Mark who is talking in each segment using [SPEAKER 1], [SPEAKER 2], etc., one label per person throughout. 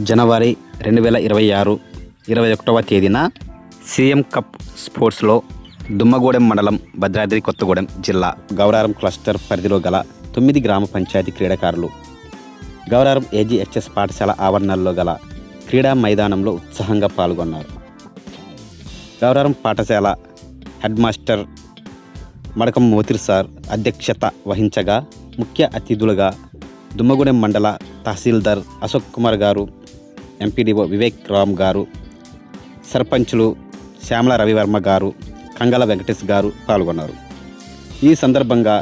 [SPEAKER 1] జనవరి 2026 21వ తేదీన CM cup స్పోర్ట్స్లో దుమ్మగూడెం మండలం భద్రాద్రి కొత్తగూడెం జిల్లా గౌరారం క్లస్టర్ పరిధిలో గల 9 గ్రామ పంచాయతీ క్రీడాకారులు గౌరారం ఏజీహెచ్ఎస్ పాఠశాల ఆవరణలో గల క్రీడా మైదానంలో ఉత్సాహంగా పాల్గొన్నారు. గౌరారం పాఠశాల హెడ్ మాస్టర్ మడకం మోతిర్ సార్ అధ్యక్షత వహించగా ముఖ్య అతిథులుగా దుమ్మగూడెం మండల తహసీల్దార్ అశోక్ కుమార్ గారు, ఎంపీడీఓ వివేక్ రామ్ గారు, సర్పంచులు శ్యామల రవివర్మ గారు, కంగల వెంకటేష్ గారు పాల్గొన్నారు. ఈ సందర్భంగా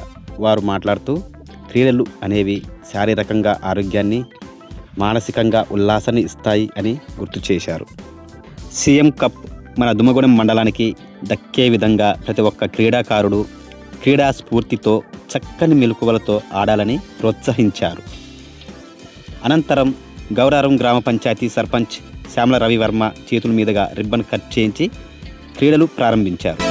[SPEAKER 1] వారు మాట్లాడుతూ క్రీడలు అనేవి శారీరకంగా ఆరోగ్యాన్ని, మానసికంగా ఉల్లాసాన్ని ఇస్తాయి అని గుర్తు చేశారు. సీఎం కప్ మన దుమ్మగూడెం మండలానికి దక్కే విధంగా ప్రతి ఒక్క క్రీడాకారుడు క్రీడా స్ఫూర్తితో చక్కని మెలకువలతో ఆడాలని ప్రోత్సహించారు. అనంతరం గౌరారం గ్రామ పంచాయతీ సర్పంచ్ శ్యామల రవివర్మ చేతుల మీదుగా రిబ్బన్ కట్ చేయించి క్రీడలు ప్రారంభించారు.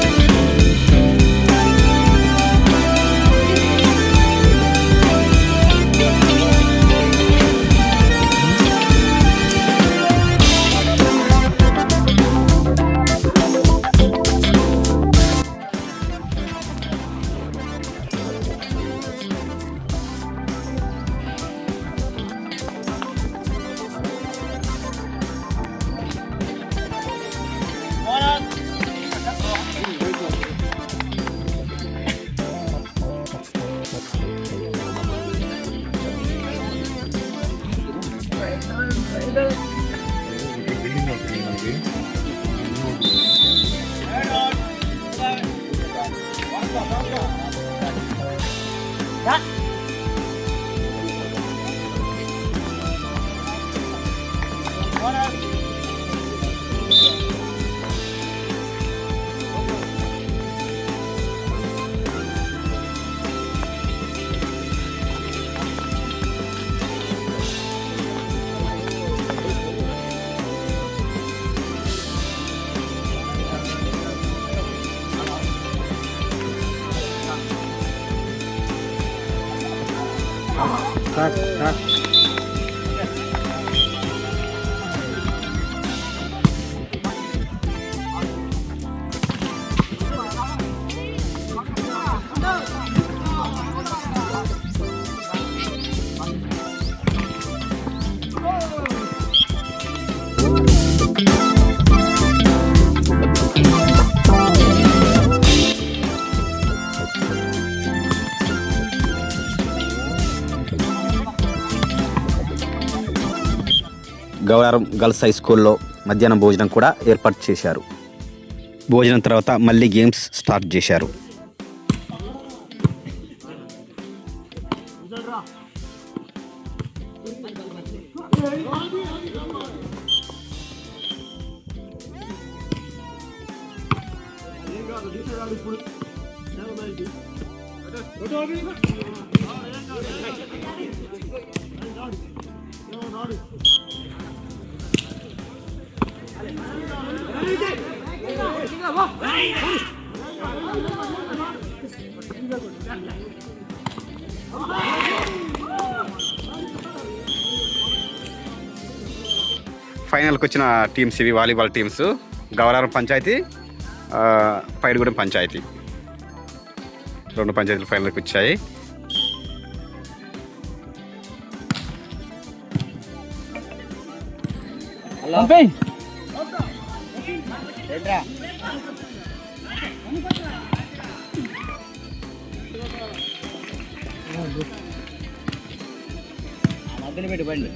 [SPEAKER 1] గౌరారం గర్ల్స్ హై స్కూల్లో మధ్యాహ్నం భోజనం కూడా ఏర్పాటు చేశారు. భోజనం తర్వాత మళ్ళీ గేమ్స్ స్టార్ట్ చేశారు. ఫైనల్కి వచ్చిన టీమ్స్ ఇవి వాలీబాల్ టీమ్స్. గౌరారం పంచాయతీ, పైడిగూడెం పంచాయతీ, 2 పంచాయతీలు ఫైనల్కి వచ్చాయి.
[SPEAKER 2] పెట్టుబండి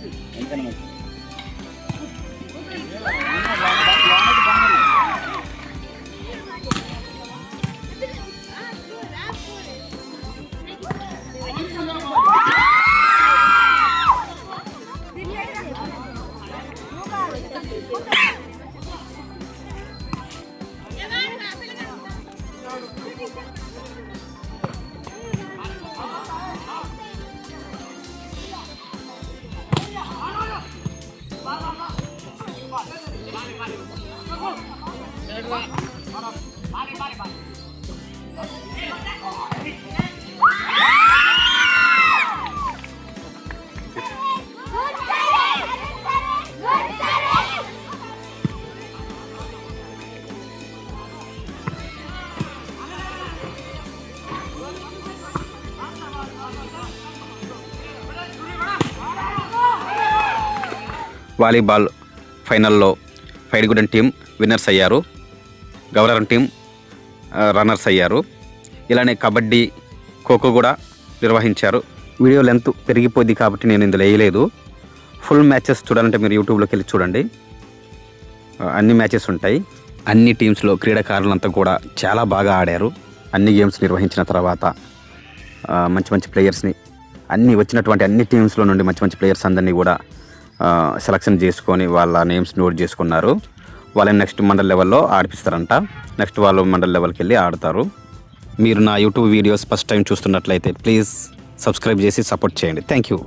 [SPEAKER 1] వాలీబాల్ ఫైనల్లో పైడిగూడెం టీం విన్నర్స్ అయ్యారు, గౌరారం టీం రన్నర్స్ అయ్యారు. ఇలానే కబడ్డీ, ఖోఖో కూడా నిర్వహించారు. వీడియో లెంత్ పెరిగిపోద్ది కాబట్టి నేను ఇందులో వేయలేదు. ఫుల్ మ్యాచెస్ చూడాలంటే మీరు యూట్యూబ్లోకి వెళ్ళి చూడండి, అన్ని మ్యాచెస్ ఉంటాయి. అన్ని టీమ్స్లో క్రీడాకారులంతా కూడా చాలా బాగా ఆడారు. అన్ని గేమ్స్ నిర్వహించిన తర్వాత మంచి మంచి ప్లేయర్స్ని వచ్చినటువంటి అన్ని టీమ్స్లో నుండి మంచి ప్లేయర్స్ అందరినీ కూడా సెలక్షన్ చేసుకొని వాళ్ళ నేమ్స్ నోట్ చేసుకున్నారు. వాళ్ళని నెక్స్ట్ మండల్ లెవెల్లో ఆడిపిస్తారంట. నెక్స్ట్ వాళ్ళు మండల్ లెవెల్కి వెళ్ళి ఆడతారు. మీరు నా యూట్యూబ్ వీడియోస్ ఫస్ట్ టైం చూస్తున్నట్లయితే ప్లీజ్ సబ్స్క్రైబ్ చేసి సపోర్ట్ చేయండి. Thank you.